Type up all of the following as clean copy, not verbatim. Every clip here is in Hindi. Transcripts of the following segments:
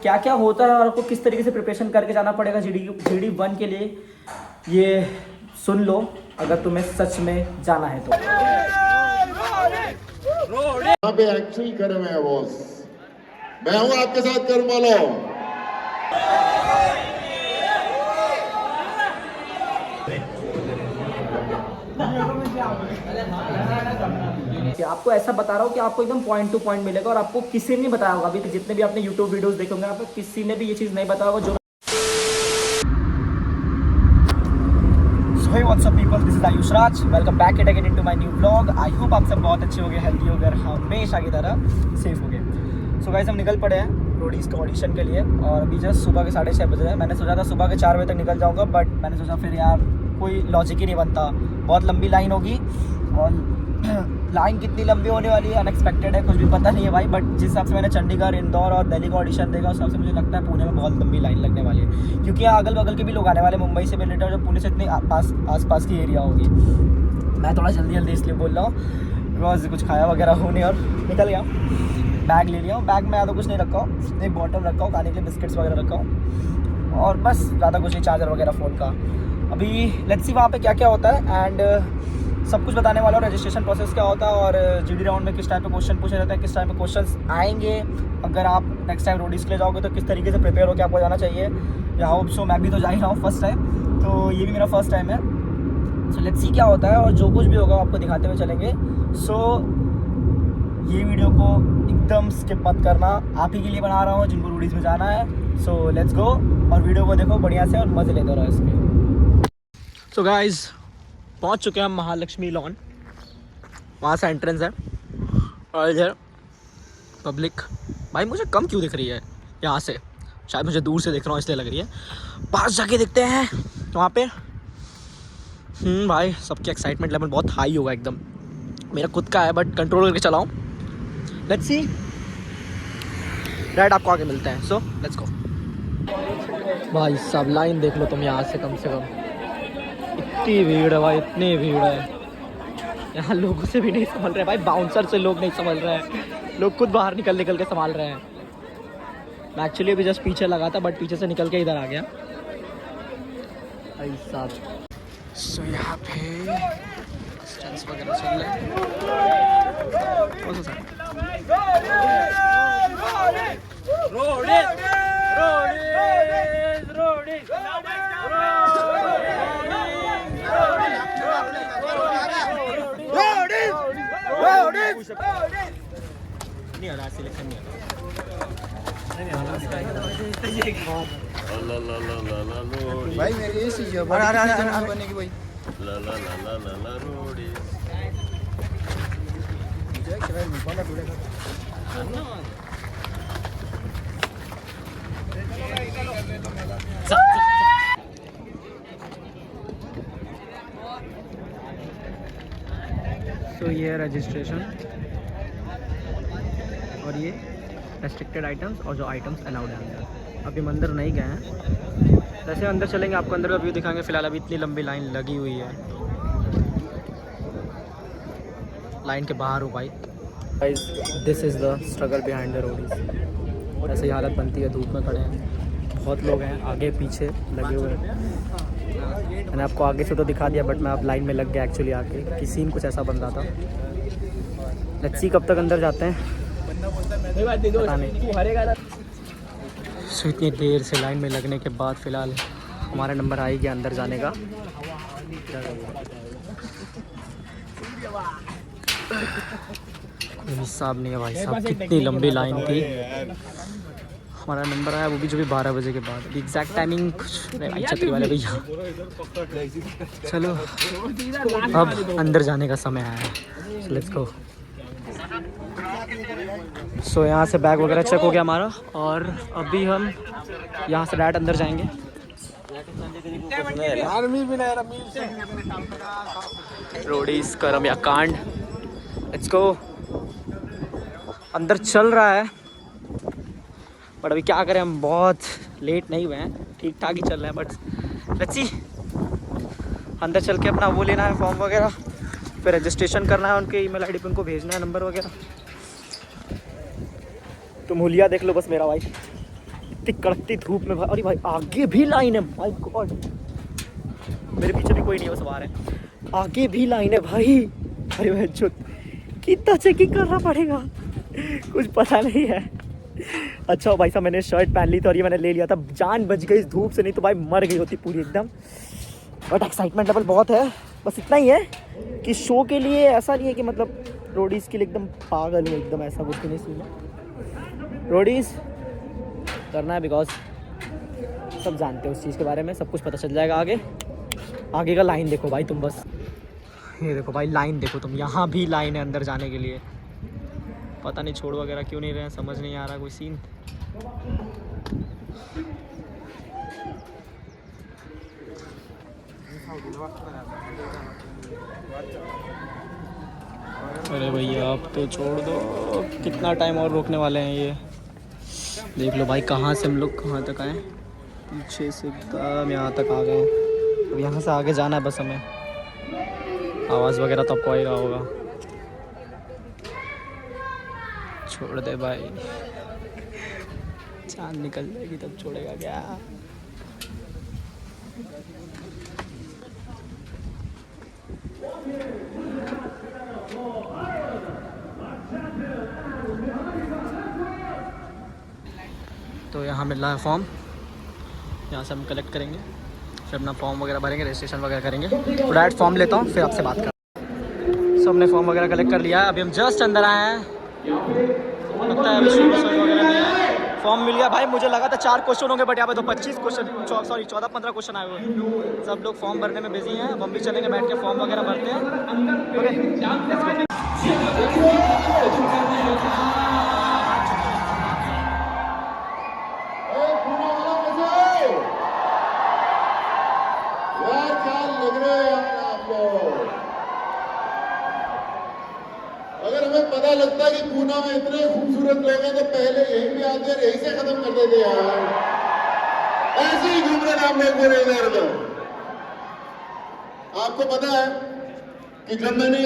क्या क्या होता है और आपको किस तरीके से प्रिपरेशन करके जाना पड़ेगा जीडी 1 के लिए, ये सुन लो अगर तुम्हें सच में जाना है तो। यहाँ पे एक्चुअल कर्म है बॉस, मैं हूँ आपके साथ कर्म वाला। कि आपको ऐसा बता रहा हूँ कि आपको एकदम पॉइंट टू पॉइंट मिलेगा और आपको किसी ने नहीं बताया होगा अभी जितने भी आपने यूट्यूब वीडियोस देखे होंगे आपको किसी ने भी ये चीज़ नहीं बताया होगा। जो Hey what's up people, this is Ayush Raj, welcome back yet again into my new vlog. I hope आप सब बहुत अच्छे हो गए, हेल्दी हो गए, हमेशा की तरह सेफ हो गए। सो गाइस हम निकल पड़े हैं रोडीज के ऑडिशन के लिए और अभी जस्ट सुबह के 6:30 बज रहे हैं। मैंने सोचा था सुबह के 4 बजे तक निकल जाऊंगा, बट मैंने सोचा फिर यार कोई लॉजिक ही नहीं बनता, बहुत लंबी लाइन होगी और लाइन कितनी लंबी होने वाली है अनएक्सपेक्टेड है, कुछ भी पता नहीं है भाई। बट जिस हिसाब से मैंने चंडीगढ़, इंदौर और दिल्ली का ऑडिशन देखा उस हिसाब से मुझे लगता है पुणे में बहुत लंबी लाइन लगने वाली है, क्योंकि यहाँ अगल बगल के भी लोग आने वाले, मुंबई से रिलेटेड और जो पुणे से इतनी आस पास की एरिया होगी। मैं थोड़ा जल्दी इसलिए बोल रहा हूँ बिकॉज कुछ खाया वगैरह होने और निकल गया। बैग ले लिया हूँ, बैग में ज़्यादा कुछ नहीं रखा हूँ, एक बॉटल रखा हूँ, खाने के लिए बिस्किट्स वगैरह रखा हूँ और बस ज़्यादा कुछ नहीं, चार्जर वगैरह फ़ोन का। अभी लेट्स सी वहाँ पे क्या क्या होता है एंड सब कुछ बताने वाला हूँ, रजिस्ट्रेशन प्रोसेस क्या होता है और जीडी राउंड में किस टाइप के क्वेश्चन पूछे जाते हैं, किस टाइप के क्वेश्चंस आएंगे, अगर आप नेक्स्ट टाइम रोडीज के लिए जाओगे तो किस तरीके से प्रिपेयर होकर आपको जाना चाहिए। या होप सो, मैं भी तो जा ही रहा हूँ फर्स्ट टाइम, तो ये भी मेरा फर्स्ट टाइम है। सो लेट्स सी क्या होता है और जो कुछ भी होगा आपको दिखाते हुए चलेंगे। सो ये वीडियो को एकदम स्किप मत करना, आप ही के लिए बना रहा हूँ जिनको रोडीज में जाना है। सो लेट्स गो और वीडियो को देखो बढ़िया से और मज़े लेते रहो इसके। सो गाइज पहुंच चुके हैं हम महालक्ष्मी लॉन, वहाँ से एंट्रेंस है और इधर पब्लिक भाई मुझे कम क्यों दिख रही है यहाँ से, शायद मुझे दूर से देख रहा हूँ इसलिए लग रही है, पास जाके देखते हैं वहाँ पे। भाई सबकी एक्साइटमेंट लेवल बहुत हाई होगा एकदम, मेरा खुद का है बट कंट्रोल करके चलाऊँ। लेट्स सी, राइट आपको आगे मिलते हैं। So let's go. भाई सब लाइन देख लो तुम यहाँ से कम इतनी भीड़ है भाई, इतनी भीड़ है यहाँ, लोगों से भी नहीं संभल रहे भाई, बाउंसर से लोग नहीं संभल रहे हैं, लोग खुद बाहर निकल के संभाल रहे हैं। मैं एक्चुअली अभी जस्ट पीछे लगा था बट पीछे से निकल के इधर आ गया भाई साहब। सो यहाँ पे स्टंट्स वगैरह चल रहे नहीं आ रहा, सिलेक्शन नहीं आ रहा भाई मेरी ये चीज है बनने की भाई तो ये है रजिस्ट्रेशन और ये रेस्ट्रिक्टेड आइटम्स और जो आइटम्स अलाउड हैं अंदर। अभी हम अंदर नहीं गए हैं, जैसे अंदर चलेंगे आपको अंदर का व्यू दिखाएंगे। फिलहाल अभी इतनी लंबी लाइन लगी हुई है, लाइन के बाहर हो भाई। This is the struggle behind the Roadies, ऐसे ही हालत बनती है, धूप में खड़े हैं, बहुत लोग हैं आगे पीछे लगे हुए हैं। मैंने आपको आगे से तो दिखा दिया बट मैं अब लाइन में लग गया एक्चुअली आके, कि सीन कुछ ऐसा बन रहा था। लेट्स सी कब तक अंदर जाते हैं पता नहीं। सो इतनी देर से लाइन में लगने के बाद फ़िलहाल हमारा नंबर आ ही गया अंदर जाने का। कोई हिसाब नहीं है भाई साहब, कितनी लंबी लाइन थी। हमारा नंबर आया वो भी जो भी 12 बजे के बाद, एग्जैक्ट टाइमिंग कुछ छतरी वाले भैया। चलो अब अंदर जाने का समय आया, लेट्स गो। सो यहाँ से बैग वगैरह चेक हो गया हमारा और अभी हम यहाँ से डायरेक्ट अंदर जाएंगे। रोडीज करम या कांड, लेट्स गो। अंदर चल रहा है बट अभी क्या करें, हम बहुत लेट नहीं हुए हैं, ठीक ठाक ही चल रहे हैं बट लेट्स सी। अंदर चल के अपना वो लेना है फॉर्म वगैरह, फिर रजिस्ट्रेशन करना है, उनके ईमेल आईडी पे उनको भेजना है नंबर वगैरह। तुम हुलिया देख लो बस मेरा भाई, इतनी कड़कती धूप में भाई। अरे भाई आगे भी लाइन है, माय गॉड। मेरे पीछे भी कोई नहीं है, बस बाहर है। आगे भी लाइन है भाई। अरे भाई जो कितना चेकिंग करना पड़ेगा कुछ पता नहीं है। अच्छा भाई साहब मैंने शर्ट पहन ली थी और ये मैंने ले लिया था, जान बच गई इस धूप से, नहीं तो भाई मर गई होती पूरी एकदम। बट एक्साइटमेंट लेवल बहुत है। बस इतना ही है कि शो के लिए ऐसा नहीं है कि मतलब रोडीज़ के लिए एकदम पागल हूँ एकदम, ऐसा कुछ नहीं सीन है। रोडीज़ करना है बिकॉज सब जानते हो उस चीज़ के बारे में, सब कुछ पता चल जाएगा आगे। आगे का लाइन देखो भाई तुम, बस ये देखो भाई लाइन देखो तुम, यहाँ भी लाइन है अंदर जाने के लिए। पता नहीं छोड़ वगैरह क्यों नहीं रहे हैं, समझ नहीं आ रहा कोई सीन। अरे भैया आप तो छोड़ दो, कितना टाइम और रोकने वाले हैं ये। देख लो भाई कहाँ से हम लोग कहाँ तक आए, पीछे से एकदम यहाँ तक आ गए। अब यहाँ से आगे जाना है बस हमें। आवाज़ वगैरह तो आपको आ ही रहा होगा। छोड़ दे भाई, चांद निकल जाएगी तब छोड़ेगा क्या। तो यहाँ मिल रहा है फॉर्म, यहाँ से हम कलेक्ट करेंगे, फिर अपना फॉर्म वगैरह भरेंगे, रजिस्ट्रेशन वगैरह करेंगे। तो डायरेक्ट फॉर्म लेता हूँ फिर आपसे बात कर। सो हमने फॉर्म वगैरह कलेक्ट कर लिया है, अभी हम जस्ट अंदर आए हैं। लगता है अभी शुरू वगैरह नहीं है। फॉर्म मिल गया भाई, मुझे लगा था 4 क्वेश्चन होंगे बट यहाँ पे तो 25 क्वेश्चन, सॉरी 14-15 क्वेश्चन आए हुए हैं। सब लोग फॉर्म भरने में बिजी हैं, हम भी चलेंगे बैठ के फॉर्म वगैरह भरते हैं। अगर हमें पता लगता कि पूना में इतने खूबसूरत लोग हैं तो पहले यहीं भी आते और यहीं से खत्म कर देते यार। ऐसे ही घूम रहे हम लोग पूरे इधर उधर। आपको पता है कि जब मैंने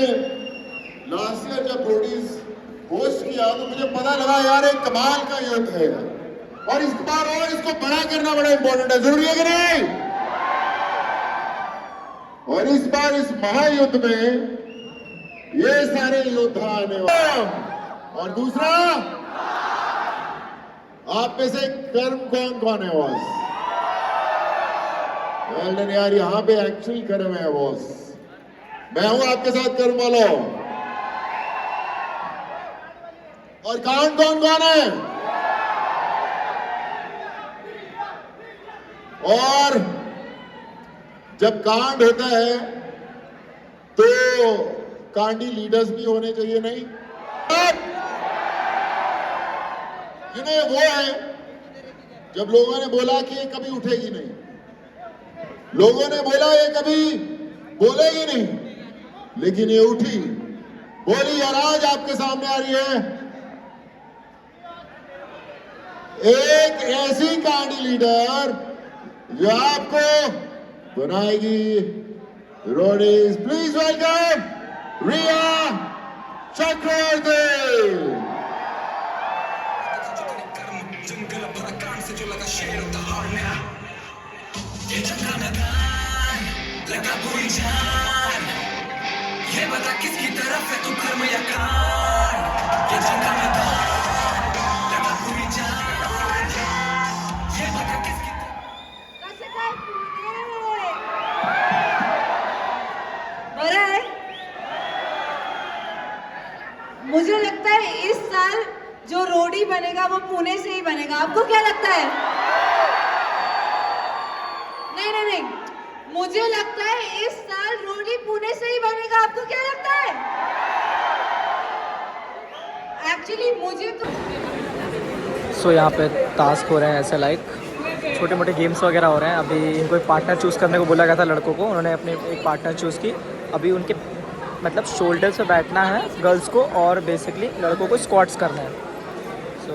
लास्ट ईयर जब रोडीज होस्ट किया तो मुझे पता लगा यार एक कमाल का युद्ध है और इस बार और इसको बड़ा करना बड़ा इंपॉर्टेंट है। जरूरी है कि नहीं? और इस बार इस महायुद्ध में ये सारे योद्धा आने वाले। और दूसरा, आप में से कर्म कौन कौन है बॉस? यार यहाँ पे एक्चुअल कर्म है बॉस। मैं हूं आपके साथ कर्म वाला। और कांड कौन कौन है? और जब कांड होता है तो कांडी लीडर्स भी होने चाहिए, नहीं? ये वो है जब लोगों ने बोला कि ये कभी उठेगी नहीं, लोगों ने बोला ये कभी बोलेगी नहीं, लेकिन ये उठी, बोली और आज आपके सामने आ रही है एक ऐसी कांडी लीडर जो आपको बनाएगी रोडीज। प्लीज वेलकम रिया चक्रवर्ती। जंगल भरा कांड से जो लगा शेर दहाड़ने, ये जंगल मैदान लगा पूरी जान, ये बता किसकी तरफ है तू कर्म या कांड। ये जंगल मैदान लगा पूरी जान, ये बता किसकी मुझे लगता है इस साल जो रोडी बनेगा वो पुणे से ही बनेगा। आपको क्या लगता है? नहीं, मुझे लगता है इस साल रोडी पुणे से ही बनेगा। आपको क्या लगता है? एक्चुअली मुझे तो सो यहाँ पे टास्क हो रहे हैं ऐसे लाइक छोटे मोटे गेम्स वगैरह हो रहे हैं। अभी इनको एक पार्टनर चूज़ करने को बोला गया था लड़कों को, उन्होंने अपने एक पार्टनर चूज़ की। अभी उनके मतलब शोल्डर से बैठना है गर्ल्स को और बेसिकली लड़कों को स्क्वाट्स करना है। सो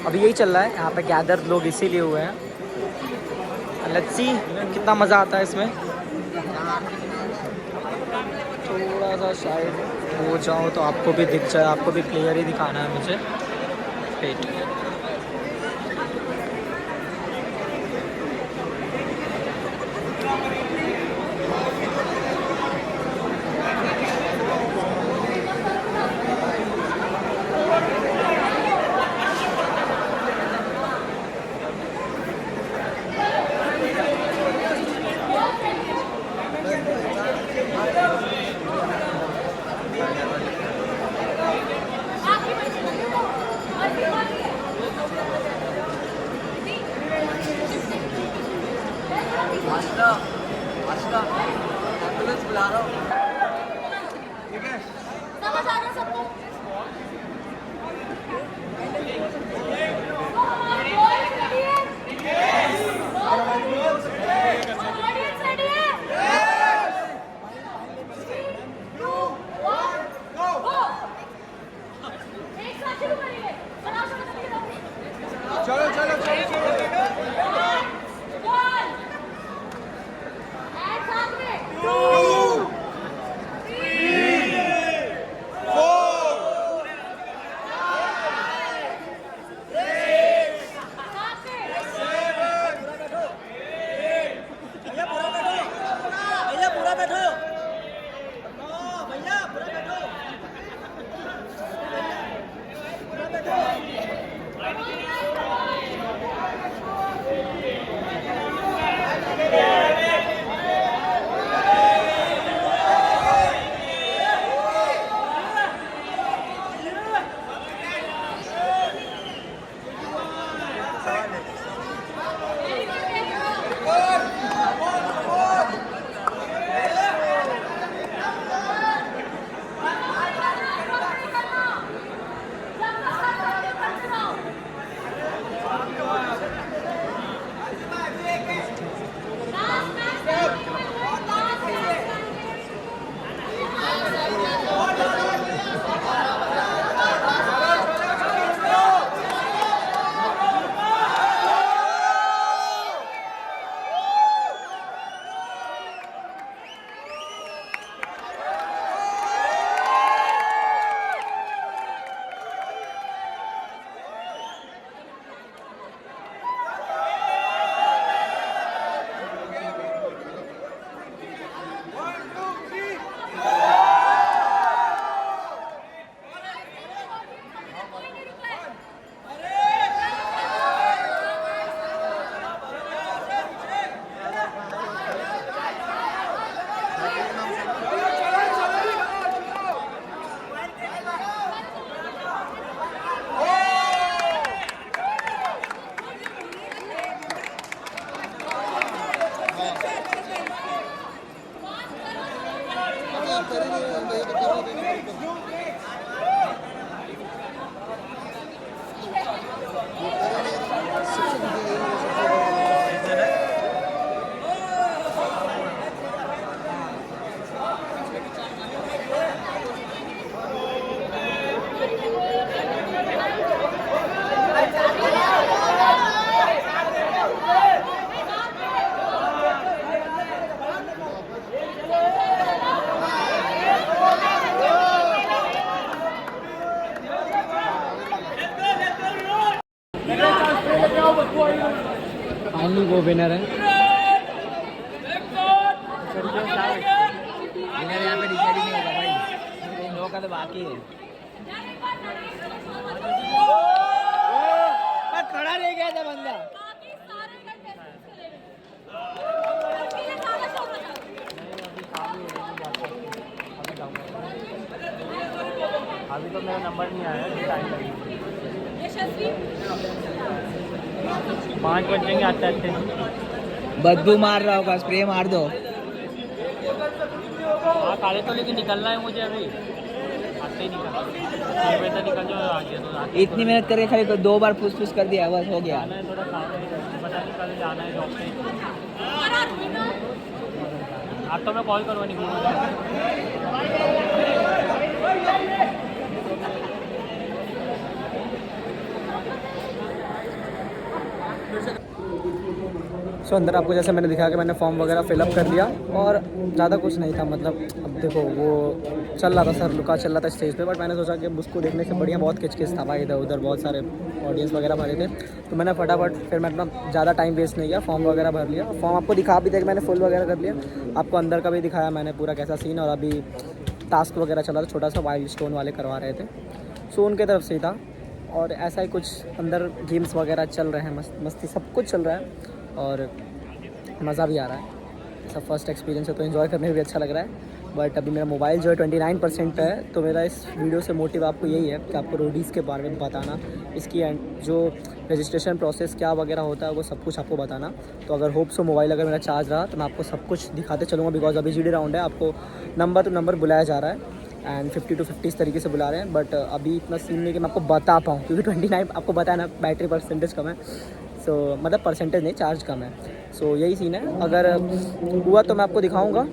अभी यही चल रहा है यहाँ पे, गैदर लोग इसीलिए हुए हैं। लेट्स सी कितना मज़ा आता है इसमें। थोड़ा सा शायद हो जाओ तो आपको भी दिख जाए, आपको भी क्लियर ही दिखाना है मुझे पेट। एम्बुलेंस बुला रहा हूँ। समझ आ रहा है सबको? चलो चलो चलो चलो। फाइनली वो विनर है। विनर यहाँ पे डिसाइड नहीं होगा भाई, इन लोगों का तो बाकी है। खड़ा रह गया था बंदा। अभी तो मेरा नंबर नहीं आया, टाइम लगेगा। 5 बजेंगे आते आते। बदबू मार रहा होगा, स्प्रे मार दो। हाँ काले तो लेकिन निकलना है मुझे अभी, आते ही निकल 6 बजे तक निकल जाओ आगे तो आगे। इतनी मेहनत करके खाली तो 2 बार फुस कर दिया, बस हो गया। जाना है थोड़ा काम है, पता नहीं कल जाना है जॉब पे। आप तो मैं कॉल करवा नहीं सो अंदर आपको जैसे मैंने दिखाया कि मैंने फॉर्म वगैरह फिलअप कर लिया और ज़्यादा कुछ नहीं था। मतलब अब देखो वो चल रहा था, सर लुका चल रहा था स्टेज पे, बट मैंने सोचा कि उसको देखने से बढ़िया बहुत किचकिच था भाई, इधर उधर बहुत सारे ऑडियंस वगैरह भरे थे। तो मैंने फटाफट फिर मैं अपना ज़्यादा टाइम वेस्ट नहीं किया, फॉर्म वगैरह भर लिया। फॉर्म आपको दिखा भी था कि मैंने फुल वगैरह कर लिया, आपको अंदर का भी दिखाया मैंने पूरा कैसा सीन। और अभी टास्क वगैरह चला था, छोटा सा वाइल्ड स्टोन वाले करवा रहे थे, सो उनके तरफ से ही था। और ऐसा ही कुछ अंदर गेम्स वगैरह चल रहे हैं, मस्ती सब कुछ चल रहा है और मज़ा भी आ रहा है। ऐसा फर्स्ट एक्सपीरियंस है तो एंजॉय करने में भी अच्छा लग रहा है। बट अभी मेरा मोबाइल जो है 29% पे है, तो मेरा इस वीडियो से मोटिव आपको यही है कि आपको रोडीज़ के बारे में बताना, इसकी जो रजिस्ट्रेशन प्रोसेस क्या वगैरह होता है वो सब कुछ आपको बताना। तो अगर होप सो मोबाइल अगर मेरा चार्ज रहा तो मैं आपको सब कुछ दिखाते चलूँगा, बिकॉज अभी GD राउंड है, आपको नंबर टू नंबर बुलाया जा रहा है एंड 50 to 50 इस तरीके से बुला रहे हैं। बट अभी इतना सीन नहीं कि मैं आपको बता पाऊँ, क्योंकि 29 आपको बताया ना बैटरी परसेंटेज कम है। सो मतलब परसेंटेज नहीं, चार्ज कम है। सो यही सीन है, अगर हुआ तो मैं आपको दिखाऊंगा,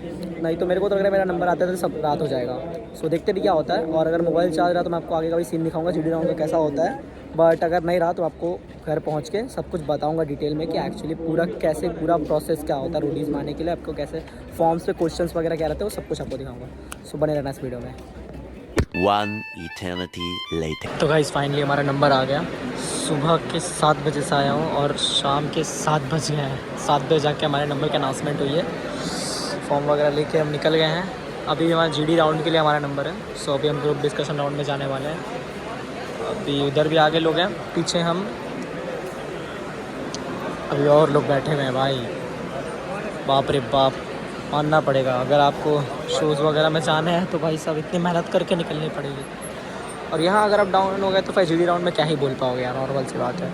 नहीं तो मेरे को तो अगर मेरा नंबर आता है तो सब रात हो जाएगा। सो देखते भी क्या होता है, और अगर मोबाइल चार्ज रहा तो मैं आपको आगे का भी सीन दिखाऊंगा GD राउंड का कैसा होता है। बट अगर नहीं रहा तो आपको घर पहुंच के सब कुछ बताऊंगा डिटेल में कि एक्चुअली पूरा कैसे पूरा प्रोसेस क्या होता है रोडीज़ में आने के लिए, आपको कैसे फॉर्म्स पे क्वेश्चंस वगैरह क्या रहते हैं वो सब कुछ आपको दिखाऊंगा। सो बने रहना इस वीडियो में। One eternity later. तो गाइस फाइनली हमारा नंबर आ गया। सुबह के 7 बजे से आया हूँ और शाम के 7 बज गए हैं। 7 बजे जाके हमारे नंबर की अनाउंसमेंट हुई है। फॉर्म वगैरह लेके हम निकल गए हैं। अभी हमारा GD राउंड के लिए हमारा नंबर है। सो अभी हम ग्रुप डिस्कशन राउंड में जाने वाले हैं। अभी उधर भी आगे लोग हैं, पीछे हम अभी और लोग बैठे हुए हैं। भाई बाप रे बाप, मानना पड़ेगा, अगर आपको शोज़ वगैरह में जाना है तो भाई साहब इतनी मेहनत करके निकलनी पड़ेगी। और यहाँ अगर आप डाउन हो गए तो फिर GD राउंड में क्या ही बोल पाओगे यार, नॉर्मल सी बात है।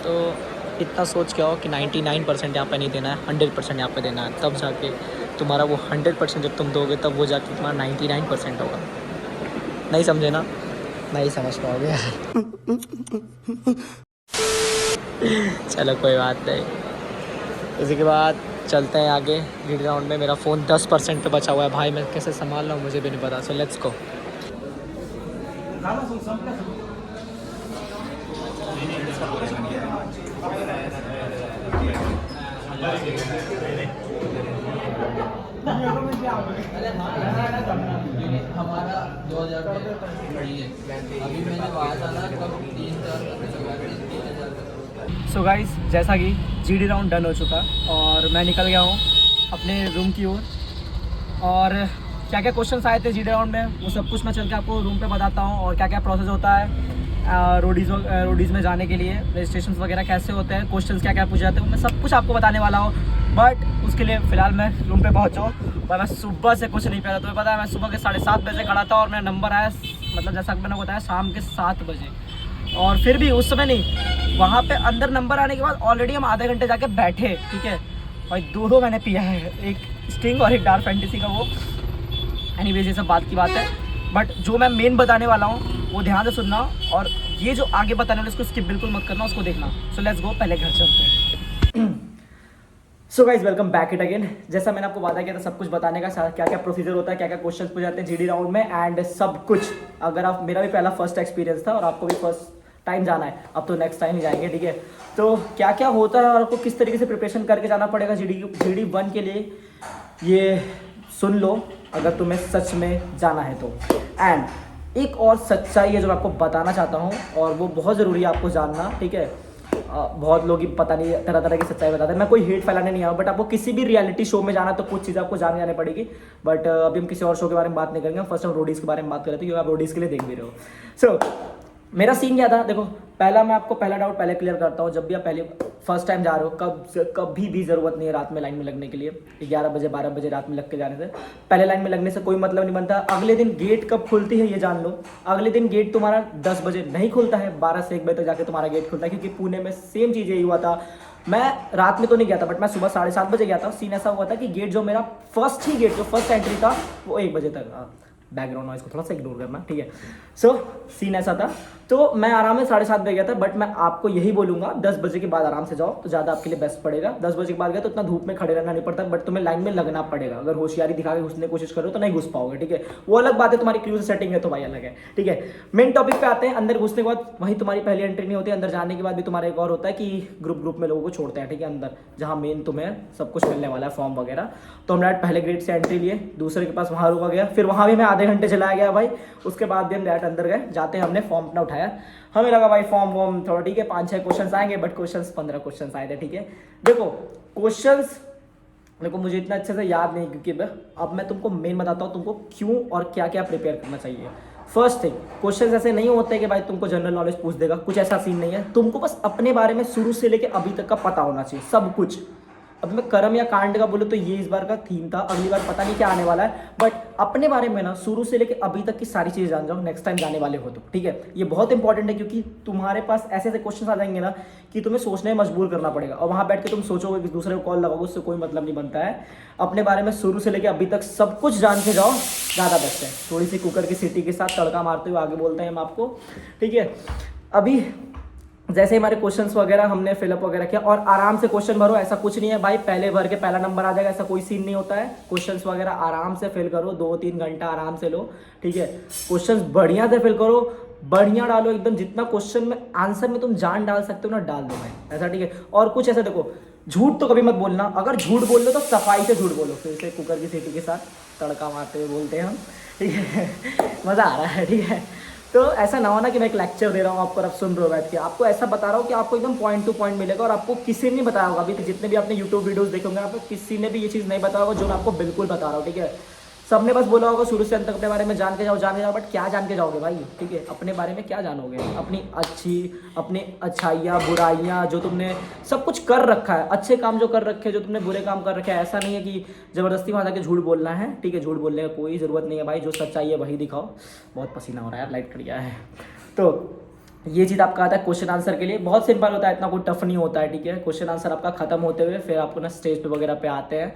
तो इतना सोच के आओ कि 99% यहाँ पे नहीं देना है, 100% यहाँ पे देना है, तब जाके तुम्हारा वो 100% जब तुम दोगे तब वो जाके तुम्हारा 99% होगा। नहीं समझे ना, नहीं समझ पाओगे यार। चलो कोई बात नहीं, उसी के बाद चलते हैं आगे GD राउंड में। मेरा फ़ोन 10% पे बचा हुआ है भाई, मैं कैसे संभाल रहा हूँ मुझे भी नहीं पता। So let's go. हमारा 2000 खड़ी है, अभी मैंने वहाँ था ना कब 3,000। सो गाइस जैसा कि GD राउंड डन हो चुका और मैं निकल गया हूँ अपने रूम की ओर। और क्या क्या क्वेश्चंस आए थे GD राउंड में वो सब कुछ मैं चल के आपको रूम पे बताता हूँ, और क्या क्या प्रोसेस होता है रोडीज़ में जाने के लिए, रजिस्ट्रेशन वगैरह कैसे होते हैं, क्वेश्चंस क्या क्या पूछे जाते हैं, मैं सब कुछ आपको बताने वाला हूँ। बट उसके लिए फ़िलहाल मैं रूम पे पहुँचा हूँ और मैं सुबह से कुछ नहीं पहला। तुम्हें पता है मैं सुबह के 7:30 बजे खड़ा था और मेरा नंबर आया, मतलब जैसा कि मैंने बताया, शाम के 7 बजे। और फिर भी उस समय नहीं, वहाँ पे अंदर नंबर आने के बाद ऑलरेडी हम आधे घंटे जाके बैठे, ठीक है भाई। 2 मैंने पिया है, एक स्टिंग और एक डार्क फैंटेसी का वो। एनीवेज ये सब बात की बात है, बट जो मैं मेन बताने वाला हूँ वो ध्यान से सुनना, और ये जो आगे बताने वाला उसको स्किप बिल्कुल मत करना, उसको देखना। सो लेट्स गो, पहले घर चलते हैं। So guys welcome back it again. जैसा मैंने आपको वादा किया था सब कुछ बताने का, क्या क्या प्रोसीजर होता है, क्या क्या क्वेश्चन पूछे जाते हैं GD राउंड में एंड सब कुछ। अगर आप, मेरा भी पहला फर्स्ट एक्सपीरियंस था और आपको भी फर्स्ट टाइम जाना है, अब तो नेक्स्ट टाइम ही जाएंगे, ठीक है। तो क्या क्या होता है और आपको किस तरीके से प्रिपरेशन करके जाना पड़ेगा GD 1 के लिए, ये सुन लो अगर तुम्हें सच में जाना है तो। एंड एक और सच्चाई है जो मैं आपको बताना चाहता हूँ, और वो बहुत ज़रूरी है आपको जानना, ठीक है। बहुत लोग ही पता नहीं तरह तरह की सच्चाई बताते हैं। मैं कोई हेट फैलाने नहीं आया, बट आपको किसी भी रियलिटी शो में जाना तो कुछ चीज़ें आपको जाने पड़ेगी। बट अभी हम किसी और शो के बारे में बात नहीं करेंगे, फर्स्ट हम रोडीज़ के बारे में बात कर रहे थे, क्योंकि आप रोडीज़ के लिए देख भी रहे हो। सो मेरा सीन क्या था, देखो पहला मैं आपको पहला डाउट पहले क्लियर करता हूँ। जब भी आप पहले फर्स्ट टाइम जा रहे हो, कभी भी ज़रूरत नहीं है रात में लाइन में लगने के लिए। 11 बजे 12 बजे रात में लग के जाने से, पहले लाइन में लगने से कोई मतलब नहीं बनता। अगले दिन गेट कब खुलती है ये जान लो। अगले दिन गेट तुम्हारा 10 बजे नहीं खुलता है, 12 से 1 बजे तक जाके तुम्हारा गेट खुलता है, क्योंकि पुणे में सेम चीज़ यही हुआ था। मैं रात में तो नहीं गया था, बट मैं सुबह 7:30 बजे गया था। सीन ऐसा हुआ था कि गेट जो मेरा फर्स्ट एंट्री था वो 1 बजे तक। बैकग्राउंड नॉइज़ को थोड़ा सा इग्नोर करना, ठीक है। सो सीन ऐसा था, तो मैं आराम से 7:30 बजे गया था। बट मैं आपको यही बोलूँगा 10 बजे के बाद आराम से जाओ तो ज़्यादा आपके लिए बेस्ट पड़ेगा। 10 बजे के बाद गया तो इतना धूप में खड़े रहना नहीं पड़ता, बट तुम्हें लाइन में लगना पड़ेगा। अगर होशियारी दिखा के घुसने की कोशिश करो तो नहीं घुस पाओगे, ठीक है। वो अलग बात है, तुम्हारी क्रू से सेटिंग है तो भाई अलग है, ठीक है। मेन टॉपिक पे आते हैं। अंदर घुसने के बाद वही तुम्हारी पहली एंट्री नहीं होती। अंदर जाने के बाद भी तुम्हारा एक और होता है कि ग्रुप में लोगों को छोड़ते हैं, ठीक है, अंदर, जहाँ मेन तुम्हें सब कुछ मिलने वाला है, फॉर्म वगैरह। तो हम डायरेक्ट पहले गेट से एंट्री लिए, दूसरे के पास वहाँ रुका गया, फिर वहाँ भी मैं आधे घंटे चलाया गया भाई। उसके बाद भी हम डायरेक्ट अंदर गए, जाते हमने फॉर्म अपना उठाया। हमें लगा भाई फॉर्म वॉर्म थोड़ा ठीक है, 5-6 क्वेश्चन आएंगे, बट क्वेश्चंस 15 क्वेश्चन आए थे, ठीक है। देखो क्वेश्चंस देखो मुझे इतना अच्छे से याद नहीं, क्योंकि अब मैं तुमको मेन बताता हूँ तुमको क्यों और क्या क्या प्रिपेयर करना चाहिए। फर्स्ट थिंग, क्वेश्चन ऐसे नहीं होते कि भाई तुमको जनरल नॉलेज पूछ देगा, कुछ ऐसा सीन नहीं है। तुमको बस अपने बारे में शुरू से लेके अभी तक का पता होना चाहिए, सब कुछ, अब मैं कर्म या कांड का बोलूँ तो ये इस बार का थीम था, अगली बार पता नहीं क्या आने वाला है, बट अपने बारे में ना शुरू से लेकर अभी तक की सारी चीज़ जान जाओ नेक्स्ट टाइम जाने वाले हो तो, ठीक है। ये बहुत इंपॉर्टेंट है क्योंकि तुम्हारे पास ऐसे ऐसे क्वेश्चन आ जाएंगे ना कि तुम्हें सोचने में मजबूर करना पड़ेगा, और वहाँ बैठ के तुम सोचोगे कि दूसरे को कॉल लगाओगे, उससे कोई मतलब नहीं बनता है। अपने बारे में शुरू से लेकर अभी तक सब कुछ जान के जाओ, ज़्यादा बेस्ट है। थोड़ी सी कुकर की सीटी के साथ तड़का मारते हुए आगे बोलते हैं हम आपको, ठीक है। अभी जैसे हमारे क्वेश्चंस वगैरह हमने फिलअप वगैरह किया, और आराम से क्वेश्चन भरो, ऐसा कुछ नहीं है भाई पहले भर के पहला नंबर आ जाएगा, ऐसा कोई सीन नहीं होता है। क्वेश्चंस वगैरह आराम से फिल करो, 2-3 घंटा आराम से लो, ठीक है। क्वेश्चंस बढ़िया से फिल करो, बढ़िया डालो एकदम, जितना क्वेश्चन में आंसर में तुम जान डाल सकते हो ना डाल दो भाई, ऐसा, ठीक है। और कुछ ऐसा देखो, झूठ तो कभी मत बोलना, अगर झूठ बोल लो तो सफाई से झूठ बोलो, फिर से कुकर की सीटी के साथ तड़का मारते हुए बोलते हैं हम, ठीक है। मज़ा आ रहा है, ठीक है। तो ऐसा ना हो ना कि मैं एक लेक्चर दे रहा हूँ आपको और आप सुन रहे हो बैठ के, आपको ऐसा बता रहा हूँ कि आपको एकदम पॉइंट टू पॉइंट मिलेगा, और आपको किसी ने नहीं बताया होगा अभी तक, जितने भी आपने यूट्यूब वीडियोस देखे होंगे आपको किसी ने भी ये चीज़ नहीं बताया होगा जो मैं आपको बिल्कुल बता रहा हूँ, ठीक है। सबने बस बोला होगा शुरू से अंत तक अपने बारे में जान के जाओ, बट क्या जान के जाओगे भाई, ठीक है। अपने बारे में क्या जानोगे, अपनी अच्छाइयाँ बुराइयाँ जो तुमने सब कुछ कर रखा है, अच्छे काम जो कर रखे हैं, जो तुमने बुरे काम कर रखे हैं। ऐसा नहीं है कि ज़बरदस्ती वहाँ जाके झूठ बोलना है, ठीक है। झूठ बोलने का कोई ज़रूरत नहीं है भाई, जो सच्चाई है वही दिखाओ। बहुत पसीना हो रहा है यार, लाइट कट गया है। तो ये चीज़ आपका आता है क्वेश्चन आंसर के लिए, बहुत सिंपल होता है, इतना कोई टफ नहीं होता है, ठीक है। क्वेश्चन आंसर आपका खत्म होते हुए फिर आपको ना स्टेज पे वगैरह पे आते हैं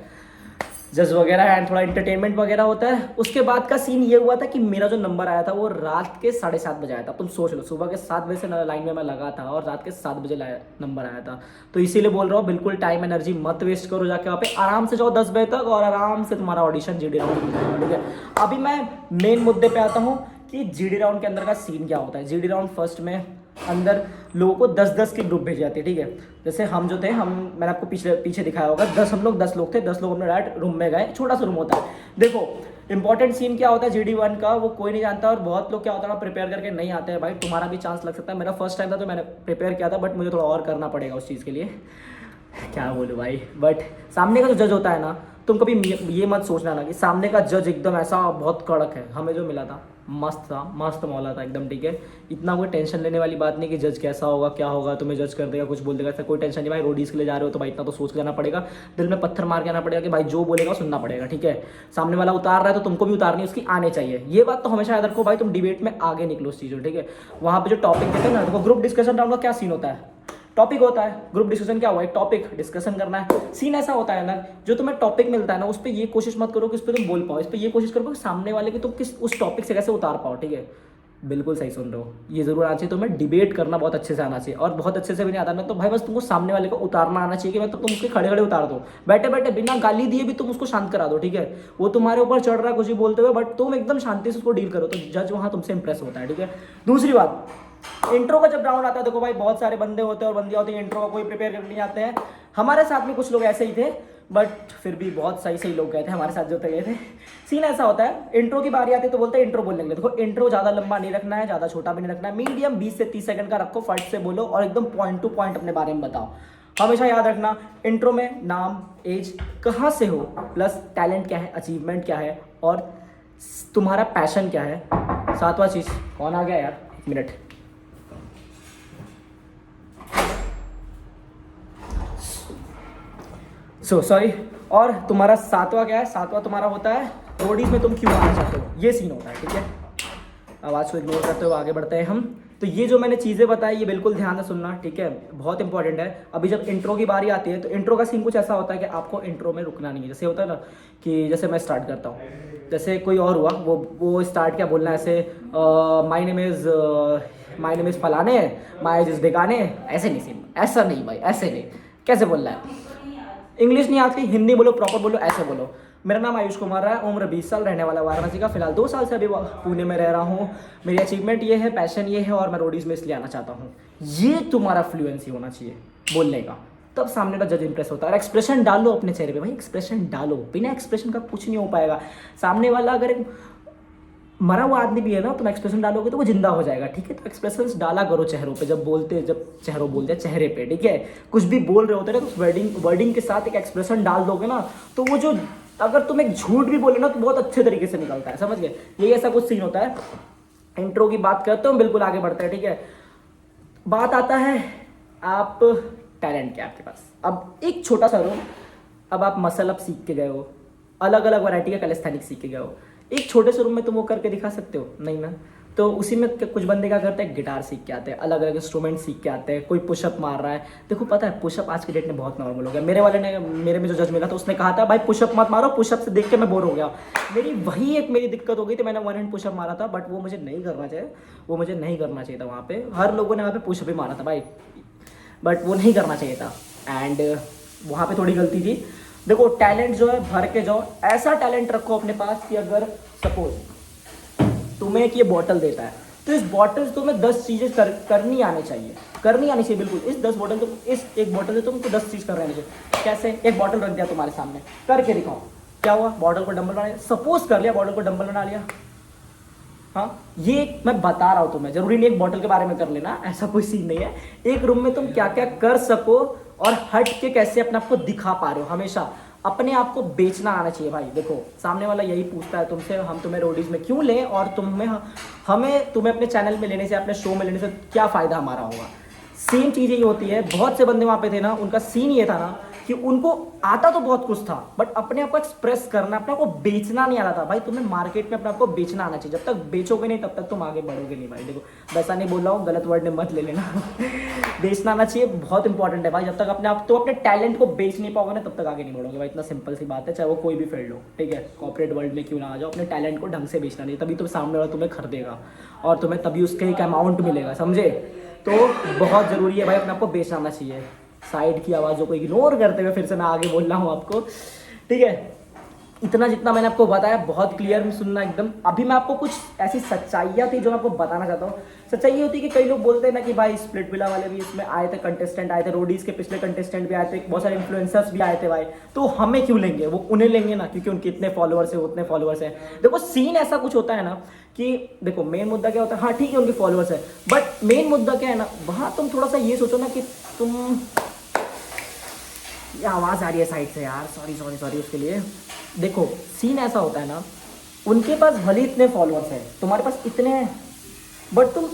जज वगैरह एंड थोड़ा इंटरटेनमेंट वगैरह होता है। उसके बाद का सीन ये हुआ था कि मेरा जो नंबर आया था वो रात के 7:30 बजे आया था। तुम सोच लो, सुबह के 7 बजे से लाइन में मैं लगा था और रात के 7 बजे नंबर आया था। तो इसीलिए बोल रहा हूँ बिल्कुल टाइम एनर्जी मत वेस्ट करो, जाके वहाँ पे आराम से जाओ 10 बजे तक और आराम से तुम्हारा ऑडिशन जीडी राउंड में जाएगा, ठीक है। अभी मैं मेन मुद्दे पे आता हूँ कि जीडी राउंड के अंदर का सीन क्या होता है। जीडी राउंड फर्स्ट में अंदर लोगों को 10-10 की ग्रुप भेजी जाती है, ठीक है। जैसे हम जो थे, मैंने आपको पीछे दिखाया होगा, हम लोग 10 लोग थे, 10 लोग अपने डायरेक्ट रूम में गए, छोटा सा रूम होता है। देखो इंपॉर्टेंट सीन क्या होता है GD1 का, वो कोई नहीं जानता, और बहुत लोग क्या होता है प्रिपेयर करके नहीं आते हैं भाई। तुम्हारा भी चांस लग सकता है, मेरा फर्स्ट टाइम था तो मैंने प्रिपेयर किया था, बट मुझे थोड़ा और करना पड़ेगा उस चीज़ के लिए, क्या बोलूँ भाई। बट सामने का जो जज होता है ना, तुम कभी ये मत सोचना ना कि सामने का जज एकदम ऐसा बहुत कड़क है। हमें जो मिला था मस्त था, मस्त मौला था एकदम, ठीक है। इतना कोई टेंशन लेने वाली बात नहीं कि जज कैसा होगा क्या होगा, तुम्हें जज कर देगा, कुछ बोल देगा, ऐसा कोई टेंशन नहीं भाई। रोडीज के लिए जा रहे हो तो भाई इतना तो सोच के जाना पड़ेगा, दिल में पत्थर मार के आना पड़ेगा कि भाई जो बोलेगा सुनना पड़ेगा, ठीक है। सामने वाला उतार रहा है तो तुमको भी उतारनी उसकी आने चाहिए, ये बात तो हमेशा याद रखो भाई। तुम डिबेट में आगे निकलो उस चीज़ में, ठीक है। वहाँ पे जो टॉपिक देते हैं ना, देखो ग्रुप डिस्कशन राउंड का क्या सीन होता है, टॉपिक होता है। ग्रुप डिस्कशन क्या हुआ, एक टॉपिक डिस्कशन करना है। सीन ऐसा होता है ना, जो तुम्हें टॉपिक मिलता है ना, उस पर ये कोशिश मत करो कि उस पर तुम बोल पाओ, इस पर ये कोशिश करो कि सामने वाले की तुम किस उस टॉपिक से कैसे उतार पाओ, ठीक है। बिल्कुल सही सुन रहे हो, ये जरूर आना चाहिए तुम्हें। डिबेट करना बहुत अच्छे से आना चाहिए, और बहुत अच्छे से भी नहीं आता ना तो भाई बस तुमको सामने वाले को उतारना आना चाहिए कि मतलब तुम उसके खड़े खड़े उतार दो, बैठे बैठे बिना गाली दिए भी तुम उसको शांत करा दो, ठीक है। वो तुम्हारे ऊपर चढ़ रहा है कुछ भी बोलते हुए, बट तुम एकदम शांति से उसको डील करो, तो जज वहाँ तुमसे इंप्रेस होता है, ठीक है। दूसरी बात, इंट्रो का जब राउंड आता है, देखो भाई बहुत सारे बंदे होते हैं और बंदियां होती हैं, इंट्रो का कोई प्रिपेयर करके नहीं आते हैं। हमारे साथ में कुछ लोग ऐसे ही थे, बट फिर भी बहुत सही लोग गए थे हमारे साथ जो गए थे। सीन ऐसा होता है, इंट्रो की बारी आती है तो बोलते हैं इंट्रो बोलने के लिए। देखो इंट्रो ज़्यादा लंबा नहीं रखना है, ज़्यादा छोटा भी नहीं रखना है, मीडियम 20 से 30 सेकंड का रखो, फट से बोलो और एकदम पॉइंट टू पॉइंट अपने बारे में बताओ। हमेशा याद रखना, इंट्रो में नाम, एज, कहाँ से हो, प्लस टैलेंट क्या है, अचीवमेंट क्या है, और तुम्हारा पैशन क्या है। 7वां चीज़, कौन आ गया यार, 1 मिनट। सॉरी। और तुम्हारा 7वां क्या है, 7वां तुम्हारा होता है रोडीज में तुम क्यों आना चाहते हो, ये सीन होता है, ठीक है। आवाज़ को इग्नोर करते हुए आगे बढ़ते हैं हम। तो ये जो मैंने चीज़ें बताई ये बिल्कुल ध्यान से सुनना, ठीक है, बहुत इंपॉर्टेंट है। अभी जब इंट्रो की बारी आती है तो इंट्रो का सीन कुछ ऐसा होता है कि आपको इंट्रो में रुकना नहीं है। जैसे होता है ना कि जैसे मैं स्टार्ट करता हूँ, जैसे कोई और हुआ, वो स्टार्ट क्या बोलना है ऐसे, माय नेम इज़ फलाने, माय इज़ ढिकाने, ऐसे नहीं सीन, ऐसा नहीं भाई, ऐसे नहीं। कैसे बोलना है, इंग्लिश नहीं आती, हिंदी बोलो, प्रॉपर बोलो, ऐसे बोलो। मेरा नाम आयुष कुमार है, उम्र 20 साल, रहने वाला वाराणसी का, फिलहाल 2 साल से अभी पुणे में रह रहा हूँ। मेरी अचीवमेंट ये है, पैशन ये है, और मैं रोडीज में इसलिए आना चाहता हूँ। ये तुम्हारा फ्लुएंसी होना चाहिए बोलने का, तब सामने का जज इंप्रेस होता है। और एक्सप्रेशन डालो अपने चेहरे पे भाई, एक्सप्रेशन डालो, बिना एक्सप्रेशन का कुछ नहीं हो पाएगा। सामने वाला अगर एक मरा हुआ आदमी भी है ना, तुम एक्सप्रेशन डालोगे तो वो जिंदा हो जाएगा, ठीक है। तो एक्सप्रेशंस डाला करो चेहरों पे, जब चेहरे पे, ठीक है। कुछ भी बोल रहे होते हैं ना तो वर्डिंग के साथ एक एक्सप्रेशन डाल दोगे ना, तो वो जो अगर तुम एक झूठ भी बोले ना तो बहुत अच्छे तरीके से निकलता है, समझ गए। ये ऐसा कुछ सीन होता है। इंट्रो की बात करते हो, बिल्कुल आगे बढ़ते हैं, ठीक है। बात आता है आप टैलेंट क्या आपके पास। अब एक छोटा सा रूम, अब आप मसल अप सीख के गए हो, अलग अलग वैरायटी का कैलिस्थेनिक्स सीख के गए हो, एक छोटे से रूम में तुम वो करके दिखा सकते हो? नहीं ना। तो उसी में कुछ बंदे क्या करते हैं, गिटार सीख के आते हैं, अलग अलग इंस्ट्रूमेंट सीख के आते हैं, कोई पुशअप मार रहा है। देखो पता है पुशअप आज की डेट में बहुत नॉर्मल हो गया। मेरे में जो जज मिला था उसने कहा था भाई पुशअप मत मारो, पुशअप से देख के मैं बोर हो गया। मेरी दिक्कत हो गई थी, मैंने 1 हैंड पुशअप मारा था, बट वो मुझे नहीं करना चाहिए था। वहाँ पे हर लोगों ने वहाँ पे पुशअप ही मारा था भाई, बट वो नहीं करना चाहिए था। एंड वहाँ पे थोड़ी गलती थी। देखो टैलेंट जो है भर के जाओ, ऐसा टैलेंट रखो अपने पास कि अगर सपोज तुम्हें एक ये बॉटल देता है तो इस बॉटल से तुम्हें 10 चीज़ें करनी आनी चाहिए बिल्कुल। इस 10 बॉटल तुम इस एक बॉटल से तुमको 10 चीज़ कर रहे चाहिए। कैसे? एक बॉटल रख दिया तुम्हारे सामने, करके दिखाओ क्या हुआ। बॉटल को डंबल बना लिया, सपोज कर लिया बॉटल को डंबल बना लिया। हाँ, ये मैं बता रहा हूँ तुम्हें, जरूरी नहीं एक बॉटल के बारे में कर लेना, ऐसा कोई सीन नहीं है। एक रूम में तुम क्या क्या कर सको और हट के कैसे अपने आप को दिखा पा रहे हो, हमेशा अपने आप को बेचना आना चाहिए भाई। देखो सामने वाला यही पूछता है तुमसे, हम तुम्हें रोडीज में क्यों लें और तुम्हें अपने चैनल में लेने से, अपने शो में लेने से क्या फ़ायदा हमारा होगा। सेम चीज़ यही होती है। बहुत से बंदे वहाँ पे थे ना, उनका सीन ये था ना कि उनको आता तो बहुत कुछ था, बट अपने आप को एक्सप्रेस करना, अपने आप को बेचना नहीं आ रहा था भाई। तुम्हें मार्केट में अपने आप को बेचना आना चाहिए। जब तक बेचोगे नहीं तब तक तुम आगे बढ़ोगे नहीं भाई। देखो वैसा नहीं बोल रहा हूँ, गलत वर्ड ने मत ले लेना बेचना आना चाहिए, बहुत इंपॉर्टेंट है भाई। जब तक अपने टैलेंट को बेच नहीं पाओगे ना तब तक आगे नहीं बढ़ोगे भाई। इतना सिंपल सी बात है, चाहे वो कोई भी फील्ड हो, ठीक है। कॉर्पोरेट वर्ल्ड में क्यों ना आ जाओ, अपने टैलेंट को ढंग से बेचना नहीं, तभी तुम सामने वाला तुम्हें खरीदेगा और तुम्हें तभी उसके एक अमाउंट मिलेगा, समझे। तो बहुत ज़रूरी है भाई, अपने आपको बेचना आना चाहिए। साइड की आवाज़ों को इग्नोर करते हुए फिर से मैं आगे बोल रहा हूँ आपको, ठीक है। इतना जितना मैंने आपको बताया बहुत क्लियर में सुनना एकदम। अभी मैं आपको कुछ ऐसी सच्चाइयाँ थी जो मैं आपको बताना चाहता हूँ। सच्चाई ये होती है कि कई लोग बोलते हैं ना कि भाई स्प्लिट विला वाले भी इसमें आए थे, कंटेस्टेंट आए थे, रोडीज़ के पिछले कंटेस्टेंट भी आए थे, बहुत सारे इन्फ्लुएंसर्स भी आए थे भाई। तो हमें क्यों लेंगे, वो उन्हें लेंगे ना, क्योंकि उनके इतने फॉलोअर्स है, उतने फॉलोअर्स हैं। देखो सीन ऐसा कुछ होता है ना कि देखो मेन मुद्दा क्या होता है, हाँ ठीक है उनके फॉलोअर्स है, बट मेन मुद्दा क्या है ना, वहाँ तुम थोड़ा सा ये सोचो ना कि तुम, ये आवाज़ आ रही है साइड से यार, सॉरी उसके लिए। देखो सीन ऐसा होता है ना, उनके पास भले इतने फॉलोअर्स हैं, तुम्हारे पास इतने हैं, बट तुम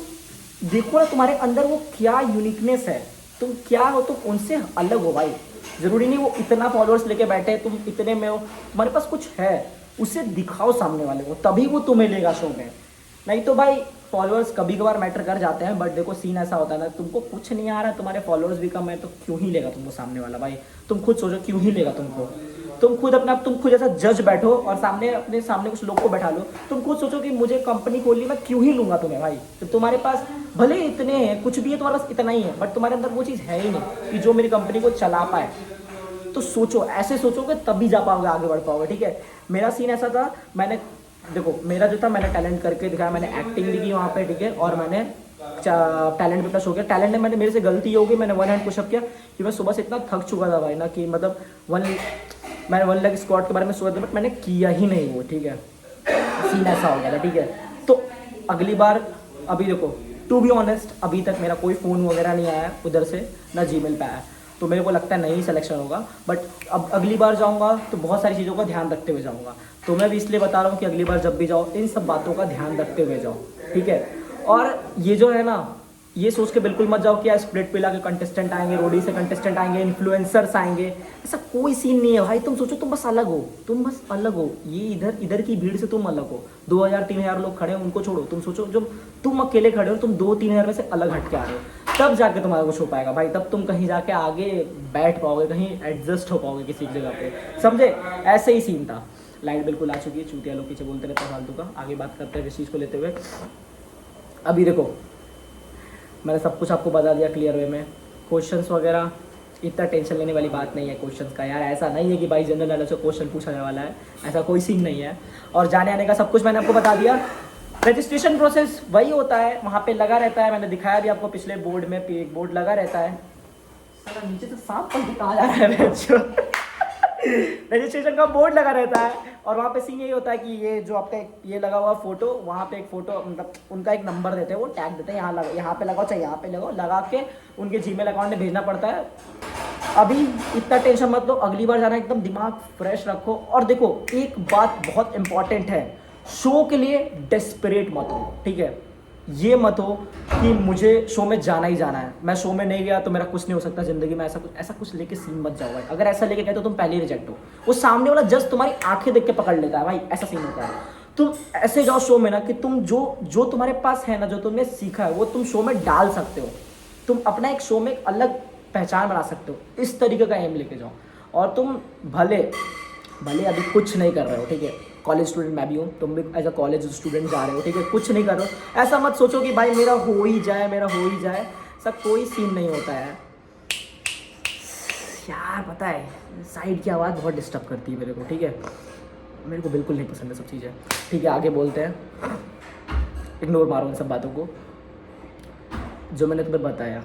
देखो ना तुम्हारे अंदर वो क्या यूनिकनेस है, तुम क्या हो, तुम उनसे अलग हो भाई। ज़रूरी नहीं वो इतना फॉलोअर्स लेके बैठे, तुम इतने में हो, तुम्हारे पास कुछ है, उसे दिखाओ सामने वाले को, तभी वो तुम्हें लेगा शो में। नहीं तो भाई फॉलोअर्स कभी कभार मैटर कर जाते हैं, बट देखो सीन ऐसा होता है ना, तुमको कुछ नहीं आ रहा है, तुम्हारे फॉलोअर्स भी कम है, तो क्यों ही लेगा तुमको सामने वाला भाई। तुम खुद सोचो क्यों ही लेगा तुमको। तुम खुद ऐसा जज बैठो और अपने सामने कुछ लोग को बैठा लो। तुम खुद सोचो कि मुझे कंपनी खोलनी, मैं क्यों ही लूँगा तुम्हें भाई। तो तुम्हारे पास भले इतने हैं, कुछ भी है तुम्हारे पास इतना ही है, बट तुम्हारे अंदर वो चीज़ है ही नहीं कि जो मेरी कंपनी को चला पाए। तो सोचो, ऐसे सोचोगे तभी जा पाओगे, आगे बढ़ पाओगे, ठीक है। मेरा सीन ऐसा था, मैंने टैलेंट करके दिखाया, मैंने एक्टिंग भी की वहाँ पे, ठीक है, और मैंने टैलेंट भी अपना शो किया। टैलेंट में मेरे से गलती हो गई, मैंने 1 हैंड पुशअप किया कि मैं सुबह से इतना थक चुका था भाई ना, कि मतलब मैंने 1 लेग स्क्वाट के बारे में सोचा था, बट मैंने किया ही नहीं वो, ठीक है। सीन ऐसा हो गया था, ठीक है। तो अगली बार, अभी देखो टू बी ऑनेस्ट, अभी तक मेरा कोई फ़ोन वगैरह नहीं आया उधर से, ना जीमेल पे आया, तो मेरे को लगता है नहीं सिलेक्शन होगा। बट अब अगली बार जाऊंगा तो बहुत सारी चीज़ों का ध्यान रखते हुए जाऊंगा। तो मैं भी इसलिए बता रहा हूँ कि अगली बार जब भी जाओ इन सब बातों का ध्यान रखते हुए जाओ, ठीक है। और ये जो है ना, ये सोच के बिल्कुल मत जाओ कि यार स्प्लिट विला के कंटेस्टेंट आएंगे, रोडी से कंटेस्टेंट आएंगे, इन्फ्लुएंसर्स आएंगे, ऐसा कोई सीन नहीं है भाई। तुम सोचो तुम बस अलग हो, ये इधर की भीड़ से तुम अलग हो। 2000-3000 लोग खड़े हैं, उनको छोड़ो, तुम सोचो जो तुम अकेले खड़े हो, तुम 2-3 हज़ार में से अलग हट के आ रहे हो, तब जाके तुम्हारा कुछ हो पाएगा भाई। तब तुम कहीं जाके आगे बैठ पाओगे, कहीं एडजस्ट हो पाओगे किसी जगह पे, समझे। ऐसे ही सीन था। लाइट बिल्कुल आ चुकी है, चूतिया लोग पीछे बोलते रहते हैं फालतू का। आगे बात करते हैं इस चीज़ को लेते हुए। अभी देखो मैंने सब कुछ आपको बता दिया क्लियर वे में। क्वेश्चंस वगैरह इतना टेंशन लेने वाली बात नहीं है क्वेश्चंस का यार। ऐसा नहीं है कि भाई जनरल नॉलेज से क्वेश्चन पूछा जाने वाला है, ऐसा कोई सीन नहीं है। और जाने आने का सब कुछ मैंने आपको बता दिया। रजिस्ट्रेशन प्रोसेस वही होता है, वहाँ पे लगा रहता है, मैंने दिखाया भी आपको पिछले बोर्ड में, एक बोर्ड लगा रहता है। साला नीचे तो सांप पर कहाँ जा रहा है रजिस्ट्रेशन का बोर्ड लगा रहता है, और वहाँ पे सीन यही होता है कि ये जो आपका ये लगा हुआ फोटो, वहाँ पे एक फ़ोटो, मतलब उनका एक नंबर देते हैं, वो टैग देते हैं, यहाँ पे लगाओ, चाहे यहाँ पे लगाओ, लगा के उनके जीमेल अकाउंट में भेजना पड़ता है। अभी इतना टेंशन मत लो, अगली बार जाना एकदम दिमाग फ्रेश रखो। और देखो एक बात बहुत इंपॉर्टेंट है, शो के लिए डेस्परेट मत हो, ठीक है। ये मत हो कि मुझे शो में जाना ही जाना है, मैं शो में नहीं गया तो मेरा कुछ नहीं हो सकता ज़िंदगी में, ऐसा कुछ लेके सीन मत जाओ भाई। अगर ऐसा लेके गए तो तुम पहले ही रिजेक्ट हो। वो सामने वाला जस्ट तुम्हारी आंखें देख के पकड़ लेता है भाई, ऐसा सीन होता है। तुम ऐसे जाओ शो में ना कि तुम जो तुम्हारे पास है ना, जो तुमने सीखा है वो तुम शो में डाल सकते हो। तुम अपना एक शो में एक अलग पहचान बना सकते हो, इस तरीके का एम लेके जाओ। और तुम भले अभी कुछ नहीं कर रहे हो, ठीक है, कॉलेज स्टूडेंट मैं भी हूँ, तुम भी एज अ कॉलेज स्टूडेंट जा रहे हो, ठीक है, कुछ नहीं कर रहे हो, ऐसा मत सोचो कि भाई मेरा हो ही जाए, ऐसा कोई सीन नहीं होता है यार। पता है साइड की आवाज़ बहुत डिस्टर्ब करती है मेरे को, ठीक है, मेरे को बिल्कुल नहीं पसंद है सब चीज़ें। ठीक है, आगे बोलते हैं, इग्नोर मारो उन सब बातों को। जो मैंने तुम्हें बताया,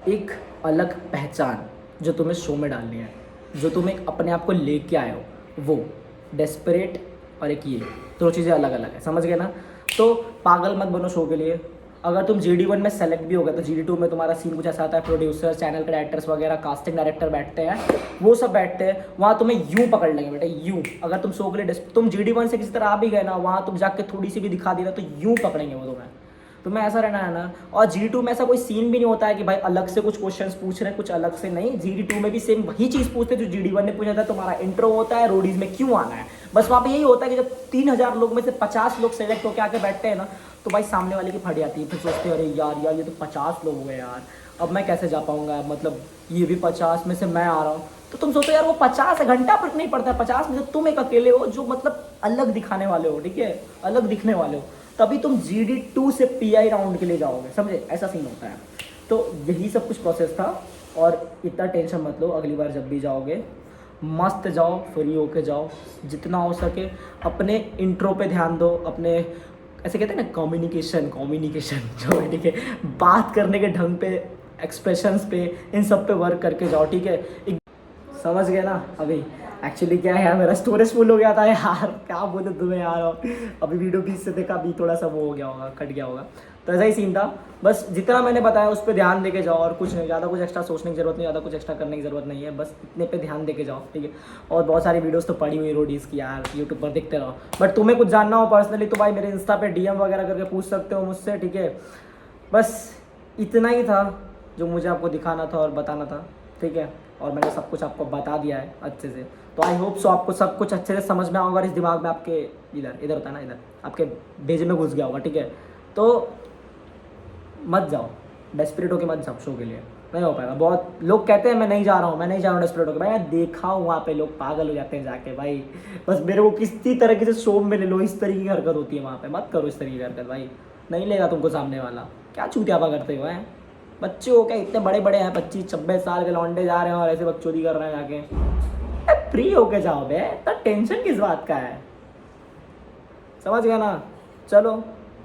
एक अलग पहचान जो तुम्हें शो में डालनी है, जो तुम एक अपने आप को लेके आए हो, वो डेस्परेट और एक ये दो चीज़ें अलग अलग है, समझ गए ना। तो पागल मत बनो शो के लिए। अगर तुम GD1 में सेलेक्ट भी हो गए तो GD2 में तुम्हारा सीन कुछ ऐसा आता है, प्रोड्यूसर, चैनल के डायरेक्टर्स वगैरह, कास्टिंग डायरेक्टर बैठते हैं, वो सब बैठते हैं, वहाँ तुम्हें यूँ पकड़ लेंगे बेटा, यूँ। अगर तुम शो के लिए तुम GD1 से किसी तरह आ भी गए ना, वहाँ तुम जाके थोड़ी सी भी दिखा दी ना तो यूँ पकड़ेंगे वो तुम्हें ऐसा रहना है ना। और GD2 में ऐसा कोई सीन भी नहीं होता है कि भाई अलग से कुछ क्वेश्चंस पूछ रहे हैं, कुछ अलग से नहीं। GD2 में भी सेम वही चीज़ पूछते हैं जो GD1 ने पूछा था, तुम्हारा इंट्रो होता है, रोडीज में क्यों आना है, बस वहाँ पे यही होता है कि जब 3000 लोग में से 50 लोग सेलेक्ट होकर आके बैठते हैं ना, तो भाई सामने वाले की फट जाती है। फिर सोचते हैं अरे यार ये तो 50 लोग हो गए यार, अब मैं कैसे जा पाऊँगा, मतलब ये भी 50 में से मैं आ रहा हूँ। तो तुम सोचो यार वो 50 घंटा फर्क नहीं पड़ता है, 50 में से तुम एक अकेले हो जो मतलब अलग दिखाने वाले हो, ठीक है, अलग दिखने वाले हो, तभी तुम GD2 से PI राउंड के लिए जाओगे, समझे, ऐसा सीन होता है। तो यही सब कुछ प्रोसेस था, और इतना टेंशन मत लो, अगली बार जब भी जाओगे मस्त जाओ, फ्री होके जाओ, जितना हो सके अपने इंट्रो पे ध्यान दो, अपने ऐसे कहते हैं ना कम्युनिकेशन जो है, ठीक है, बात करने के ढंग पे, एक्सप्रेशंस पे, इन सब पे वर्क करके जाओ, ठीक है। समझ गए ना। अभी एक्चुअली क्या है यार, मेरा स्टोरेज फुल हो गया था यार, क्या बोलूं तुम्हें यार, अभी वीडियो बीच से देखा, अभी थोड़ा सा वो हो गया होगा, कट गया होगा, तो ऐसा ही सीन था। बस जितना मैंने बताया उस पर ध्यान देके जाओ, और कुछ नहीं, ज़्यादा कुछ एक्स्ट्रा सोचने की जरूरत नहीं, ज़्यादा कुछ एक्स्ट्रा करने की जरूरत नहीं है, बस इतने पे ध्यान देके जाओ, ठीक है। और बहुत सारी वीडियोस तो पड़ी हुई रोडीज़ की यार, यूट्यूब पर देखते रहो। बट तुम्हें कुछ जानना हो पर्सनली तो भाई मेरे इंस्टा पे DM वगैरह करके पूछ सकते हो मुझसे, ठीक है। बस इतना ही था जो मुझे आपको दिखाना था और बताना था, ठीक है, और मैंने सब कुछ आपको बता दिया है अच्छे से। तो आई होप सो आपको सब कुछ अच्छे से समझ में आऊँगा, इस दिमाग में आपके इधर होता है ना, इधर आपके भेजे में घुस गया होगा, ठीक है। तो मत जाओ, डेस्परेट होके मत जाओ शो के लिए, नहीं हो पाएगा। बहुत लोग कहते हैं मैं नहीं जा रहा हूँ डेस्परेट होकर, भाई मैं देखा हूँ वहाँ पे लोग पागल हो जाते हैं जाके, भाई बस मेरे को किसी तरीके से शो में ले लो, इस तरीके की हरकत होती है वहाँ पे, मत करो इस तरीके की हरकत भाई, नहीं लेगा तुमको सामने वाला। क्या चूतियापा करते हो हैं, बच्चे हो क्या, इतने बड़े बड़े हैं, 25-26 साल के लौंडे जा रहे हैं और ऐसे बकचोदी कर रहे हैं जाके। फ्री होके जाओ बे, तो टेंशन किस बात का है, समझ गया ना। चलो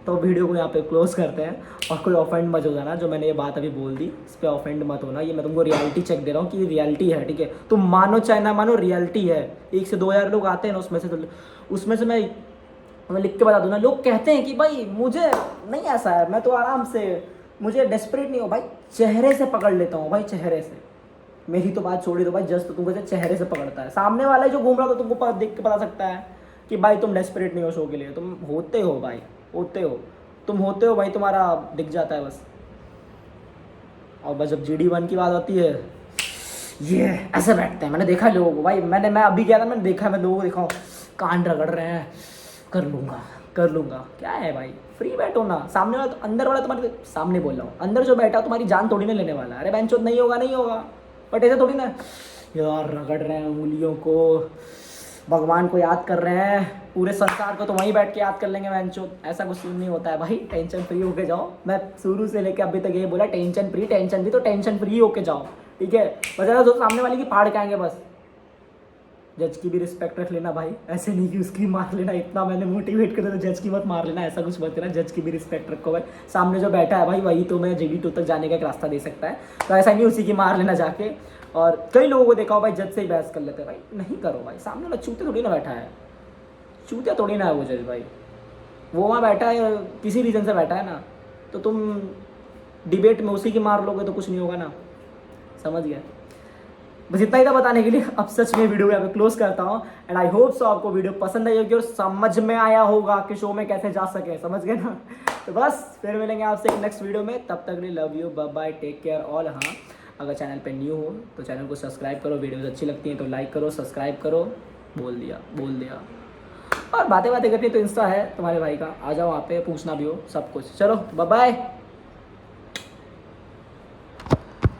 तो वीडियो को यहाँ पे क्लोज करते हैं, और कोई ऑफेंड मत हो जाना, जो मैंने ये बात अभी बोल दी इस पर ऑफेंड मत होना, ये मैं तुमको रियलिटी चेक दे रहा हूँ कि ये रियलिटी है, ठीक है। तुम मानो चाहे ना मानो, रियलिटी है। 1 से 2000 लोग आते हैं ना, उसमें से मैं लिख के बता दूँ ना, लोग कहते हैं कि भाई मुझे नहीं ऐसा है, मैं तो आराम से, मुझे डेस्परेट नहीं हो भाई, चेहरे से पकड़ लेता हूँ भाई, चेहरे से। मेरी तो बात छोड़ी दो भाई, जस्ट तो तुमको चेहरे से पकड़ता है, सामने वाला जो घूम रहा था तुमको देख के पता सकता है कि भाई तुम डेस्परेट नहीं हो शो के लिए, तुम होते हो भाई, तुम होते हो भाई, तुम्हारा दिख जाता है बस। और बस जब GD1 की बात होती है, ये ऐसे बैठते हैं, मैंने देखा लोगों को भाई, मैं अभी गया था, मैंने देखा, मैं लोगों को देखा कान रगड़ रहे हैं, कर लूँगा, क्या है भाई, फ्री बैठो ना। सामने वाला तो, अंदर वाला तुम्हारे सामने बोल रहा हूँ, अंदर जो बैठा तुम्हारी जान थोड़ी ना लेने वाला, अरे बेंचो नहीं होगा, बट ऐसे थोड़ी ना यार रगड़ रहे हैं उंगलियों को, भगवान को याद कर रहे हैं, पूरे संसार को तो वहीं बैठ के याद कर लेंगे बेंचो, ऐसा कुछ सीन नहीं होता है भाई। टेंशन फ्री होके जाओ, मैं शुरू से लेके अभी तक ये बोला, टेंशन फ्री तो टेंशन फ्री होके जाओ, ठीक है। बस तो सामने वाले की फाड़ के आएंगे, बस जज की भी रिस्पेक्ट रख लेना भाई, ऐसे नहीं कि उसकी मार लेना, इतना मैंने मोटिवेट कर दिया तो जज की मत मार लेना, ऐसा कुछ मत करना, जज की भी रिस्पेक्ट रखो भाई। सामने जो बैठा है भाई वही तो मैं GD2 तक जाने का एक रास्ता दे सकता है, तो ऐसा नहीं उसी की मार लेना जाके। और कई लोगों को देखा हो भाई जज से ही बहस कर लेते हैं, भाई नहीं करो भाई, सामने वाला चूतिया थोड़ी ना बैठा है, चूतिया थोड़ी ना है वो जज भाई, वो वहाँ बैठा है किसी रीज़न से बैठा है ना, तो तुम डिबेट में उसी की मार लोगे तो कुछ नहीं होगा ना, समझ गए। बस इतना ही था बताने के लिए। अब सच में वीडियो यहाँ पे क्लोज करता हूँ एंड आई होप सो आपको वीडियो पसंद आई होगी और समझ में आया होगा कि शो में कैसे जा सके, समझ गए ना। तो बस फिर मिलेंगे आपसे एक नेक्स्ट वीडियो में, तब तक love you, bye bye, take care all. हाँ, अगर चैनल पे न्यू हो तो चैनल को सब्सक्राइब करो, वीडियोस अच्छी लगती हैं तो लाइक करो, सब्सक्राइब करो, बोल दिया। और बातें करनी तो इंस्टा है तुम्हारे भाई का, आ जाओ वहाँ पे, पूछना भी हो सब कुछ। चलो बाय बाय।